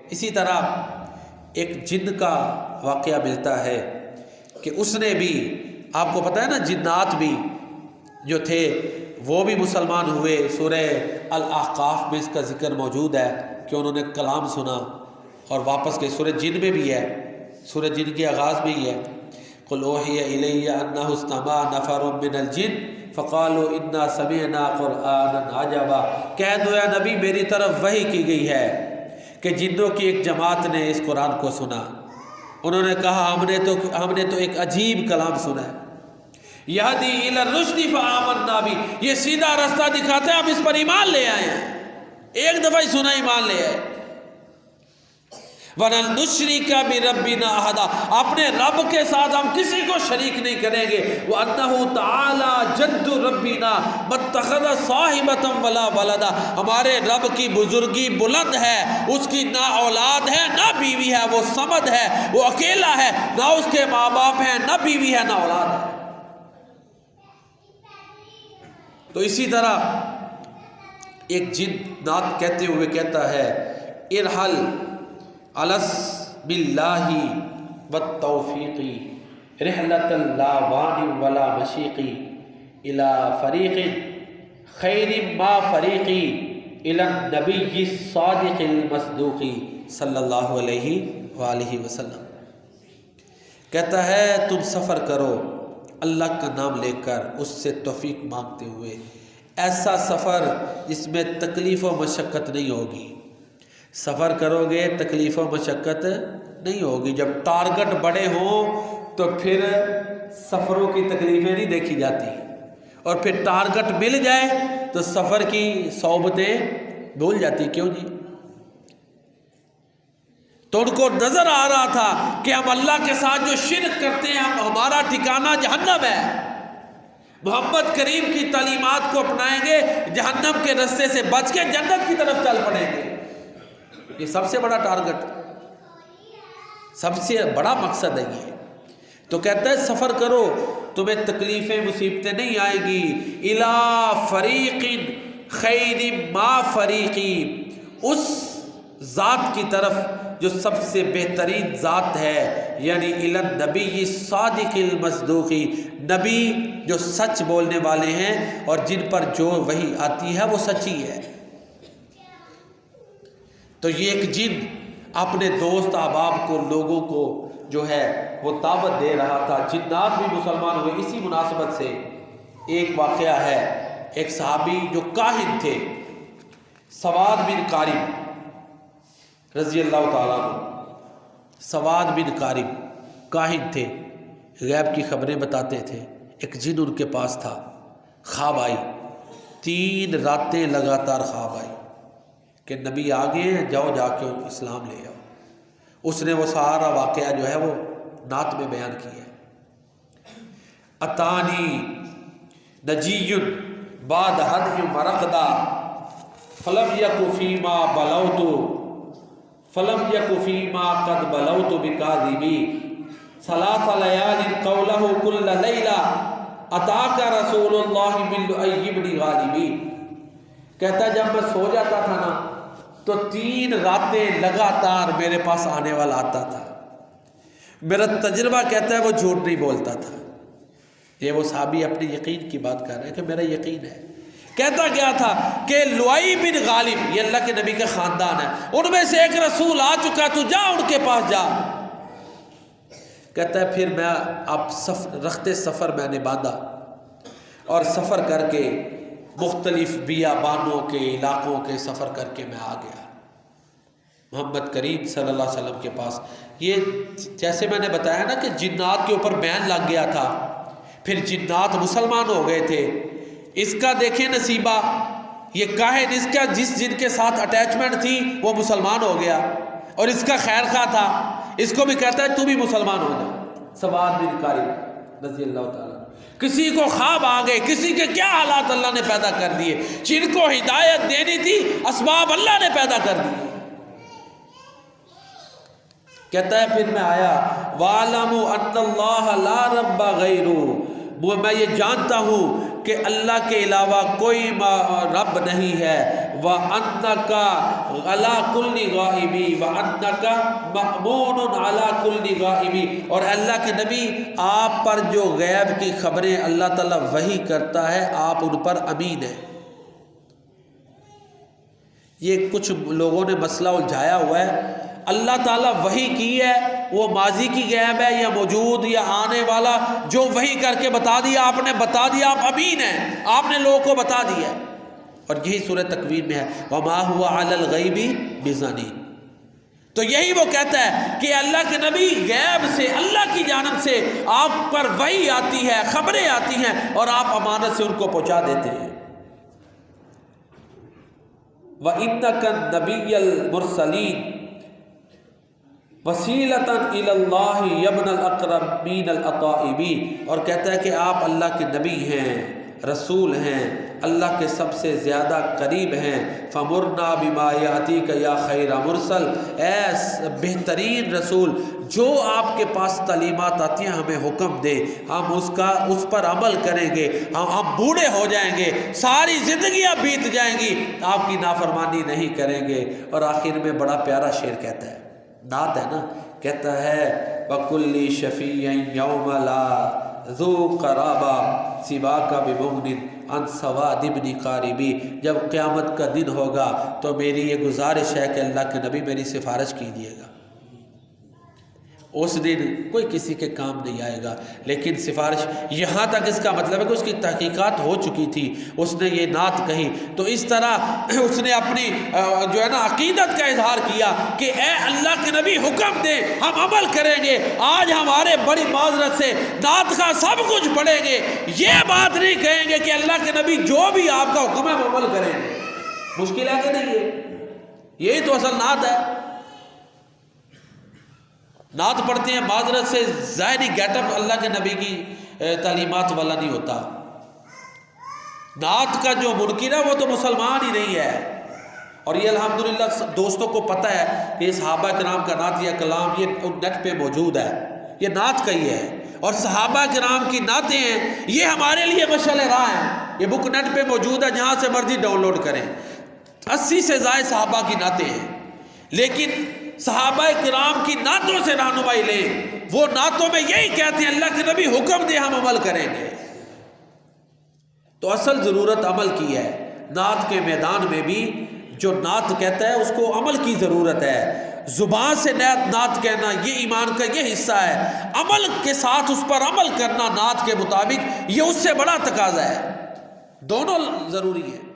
اسی طرح ایک جن کا واقعہ ملتا ہے کہ اس نے بھی، آپ کو پتہ ہے نا جنات بھی جو تھے وہ بھی مسلمان ہوئے۔ سورہ الاحقاف میں اس کا ذکر موجود ہے کہ انہوں نے کلام سنا اور واپس گئے۔ سورہ جن میں بھی ہے، سورہ جن کے آغاز میں ہی ہے، قل اوحی الی انہ استمع نفر من الجن فقالوا انا سمعنا قرآنا عجبا۔ کہہ دو اے نبی میری طرف وحی کی گئی ہے کہ جنوں کی ایک جماعت نے اس قرآن کو سنا، انہوں نے کہا ہم نے تو ایک عجیب کلام سنا ہے۔ یہدی الی الرشد فآمنا بھی، یہ سیدھا راستہ دکھاتا ہے، ہم اس پر ایمان لے آئے ہیں، ایک دفعہ ہی سنا ایمان لے آئے۔ وَلَن نُشْرِكَ بِرَبِّنَا أَحَدًا، اپنے رب کے ساتھ ہم کسی کو شریک نہیں کریں گے۔ وَأَنَّهُ تَعَالَى جَدُّ رَبِّنَا مَا اتَّخَذَ صَاحِبَةً وَلَا وَلَدًا، ہمارے رب کی بزرگی بلند ہے، اس کی نہ اولاد ہے نہ بیوی ہے، وہ صمد ہے، وہ اکیلا ہے، نہ اس کے ماں باپ ہیں نہ بیوی ہے نہ اولاد ہے۔ تو اسی طرح ایک جن نعت کہتے ہوئے کہتا ہے ارحل علس باللہ والتوفیقی رحلت لا وان ولا مشیقی الى فریق خیر ما فریقی الى النبی الصادق المصدوقی صلی اللہ علیہ وآلہ وسلم۔ کہتا ہے تم سفر کرو اللہ کا نام لے کر، اس سے توفیق مانگتے ہوئے، ایسا سفر جس میں تکلیف و مشقت نہیں ہوگی۔ سفر کرو گے تکلیف و مشقت نہیں ہوگی۔ جب ٹارگٹ بڑے ہوں تو پھر سفروں کی تکلیفیں نہیں دیکھی جاتی، اور پھر ٹارگٹ مل جائے تو سفر کی صحبتیں بھول جاتی۔ کیوں جی؟ تو ان کو نظر آ رہا تھا کہ ہم اللہ کے ساتھ جو شرک کرتے ہیں ہمارا ٹھکانہ جہنم ہے، محمد کریم کی تعلیمات کو اپنائیں گے جہنم کے رستے سے بچ کے جنت کی طرف چل پڑیں گے۔ یہ سب سے بڑا ٹارگٹ، سب سے بڑا مقصد ہے یہ۔ تو کہتا ہے سفر کرو تمہیں تکلیفیں مصیبتیں نہیں آئیں گی۔ الی فریق خیر ما فریقی، اس ذات کی طرف جو سب سے بہترین ذات ہے، یعنی الی النبی الصادق المصدوقی، نبی جو سچ بولنے والے ہیں اور جن پر جو وحی آتی ہے وہ سچی ہے۔ تو یہ ایک جن اپنے دوست احباب کو، لوگوں کو جو ہے وہ دعوت دے رہا تھا۔ جنات بھی مسلمان ہوئے۔ اسی مناسبت سے ایک واقعہ ہے، ایک صحابی جو کاہن تھے، سواد بن قارب رضی اللہ تعالیٰ عنہ۔ سواد بن قارب کاہن تھے، غیب کی خبریں بتاتے تھے۔ ایک جن ان کے پاس تھا، خواب آئی، 3 راتیں لگاتار خواب آئی کہ نبی آگے ہیں، جاؤ جا کے اسلام لے آؤ۔ اس نے وہ سارا واقعہ جو ہے وہ نعت میں بیان کیا ہے۔ اتانی نجی بعد حد مرقدہ فلم یک فیما بلوت فلم یک فیما قد بلوت بکاذبی ثلاث لیال قولہ کل لیلہ اتاک رسول اللہ من لؤی بن غالبی۔ کہتا ہے جب میں سو جاتا تھا نا تو 3 راتیں لگاتار میرے پاس آنے والا آتا تھا۔ میرا تجربہ کہتا ہے وہ جھوٹ نہیں بولتا تھا۔ یہ وہ صحابی اپنے یقین کی بات کر رہے ہیں کہ میرا یقین ہے۔ کہتا کیا تھا کہ لؤی بن غالب، یہ اللہ کے نبی کا خاندان ہے، ان میں سے ایک رسول آ چکا، تو جا ان کے پاس جا۔ کہتا ہے پھر میں اب رخت سفر میں نے باندھا اور سفر کر کے مختلف بیابانوں کے علاقوں کے سفر کر کے میں آ گیا محمد کریم صلی اللہ علیہ وسلم کے پاس۔ یہ جیسے میں نے بتایا نا کہ جنات کے اوپر بین لگ گیا تھا، پھر جنات مسلمان ہو گئے تھے۔ اس کا دیکھیں نصیبہ، یہ کاہن، اس کا جس جن کے ساتھ اٹیچمنٹ تھی وہ مسلمان ہو گیا، اور اس کا خیر خواہ تھا، اس کو بھی کہتا ہے تو بھی مسلمان ہو جا۔ سواد بن قارب رضی اللہ تعالیٰ۔ کسی کو خواب آ گئے، کسی کے کیا حالات اللہ نے پیدا کر دیے، جن کو ہدایت دینی تھی اسباب اللہ نے پیدا کر دیے۔ کہتا ہے پھر میں آیا وَعَلَمُوا أَنَّ اللَّهَ لَا رَبَّ غَيْرُهُ، میں یہ جانتا ہوں کہ اللہ کے علاوہ کوئی رب نہیں ہے۔ وَأَنَّكَ علی کل غائبی وانک مأمون علی کل غائبی، اور اللہ کے نبی آپ پر جو غیب کی خبریں اللہ تعالیٰ وحی کرتا ہے آپ ان پر امین ہیں۔ یہ کچھ لوگوں نے مسئلہ الجھایا ہوا ہے، اللہ تعالیٰ وحی کی ہے وہ ماضی کی غیب ہے یا موجود یا آنے والا، جو وحی کر کے بتا دیا آپ نے بتا دیا، آپ امین ہیں، آپ نے لوگوں کو بتا دیا۔ اور یہی سورہ تکویر میں ہے وما هو علی الغیب بضنین۔ تو یہی وہ کہتا ہے کہ اللہ کے نبی غیب سے، اللہ کی جانب سے آپ پر وحی آتی ہے، خبریں آتی ہیں اور آپ امانت سے ان کو پہنچا دیتے ہیں۔ وَإِنَّكَ النَّبِيَّ الْمُرْسَلِينَ وَسِيلَةً إِلَى اللَّهِ يَبْنَ الْأَقْرَبِينَ الْأَطَائِبِينَ، اور کہتا ہے کہ آپ اللہ کے نبی ہیں، رسول ہیں، اللہ کے سب سے زیادہ قریب ہیں۔ فَمُرْنَا بِمَا يَأْتِيكَ يَا خَيْرَ مُرْسَل، اے بہترین رسول جو آپ کے پاس تعلیمات آتی ہیں ہمیں حکم دے، ہم اس پر عمل کریں گے، ہم بوڑھے ہو جائیں گے، ساری زندگیاں بیت جائیں گی، آپ کی نافرمانی نہیں کریں گے۔ اور آخر میں بڑا پیارا شعر کہتا ہے، نعت ہے نا، کہتا ہے وَكُلِّ شَفِيًّا يَوْمَ لَا ذُو قَرَابَ سِوَاكَ بِمُغْنٍ عَنْ سَوَادِ ابْنِ قَارِبِ، جب قیامت کا دن ہوگا تو میری یہ گزارش ہے کہ اللہ کے نبی میری سفارش کیجیے گا۔ اس دن کوئی کسی کے کام نہیں آئے گا، لیکن سفارش، یہاں تک اس کا مطلب ہے کہ اس کی تحقیقات ہو چکی تھی، اس نے یہ نعت کہی، تو اس طرح اس نے اپنی جو ہے نا عقیدت کا اظہار کیا کہ اے اللہ کے نبی حکم دے، ہم عمل کریں گے۔ آج ہمارے بڑی معذرت سے نعت کا سب کچھ پڑھیں گے، یہ بات نہیں کہیں گے کہ اللہ کے نبی جو بھی آپ کا حکم ہے ہم عمل کریں گے۔ مشکل ہے کہ نہیں ہے؟ یہی تو اصل نعت ہے۔ نعت پڑھتے ہیں معذرت سے، ظاہری گیٹ اپ اللہ کے نبی کی تعلیمات والا نہیں ہوتا۔ نعت کا جو منکر ہے وہ تو مسلمان ہی نہیں ہے۔ اور یہ الحمدللہ دوستوں کو پتہ ہے کہ یہ صحابہ کرام کا نعت یا کلام یہ نیٹ پہ موجود ہے، یہ نعت کا ہی ہے، اور صحابہ کرام کی نعتیں ہیں، یہ ہمارے لیے مشعل راہ ہیں۔ یہ بک نیٹ پہ موجود ہے، جہاں سے مرضی ڈاؤن لوڈ کریں۔ 80 سے زائد صحابہ کی نعتیں ہیں، لیکن صحابہ کرام کی نعتوں سے رہنمائی لیں۔ وہ نعتوں میں یہی کہتے ہیں اللہ کے نبی حکم دے ہم عمل کریں گے۔ تو اصل ضرورت عمل کی ہے۔ نعت کے میدان میں بھی جو نعت کہتا ہے اس کو عمل کی ضرورت ہے۔ زبان سے نعت کہنا یہ ایمان کا یہ حصہ ہے، عمل کے ساتھ اس پر عمل کرنا نعت کے مطابق یہ اس سے بڑا تقاضا ہے۔ دونوں ضروری ہیں۔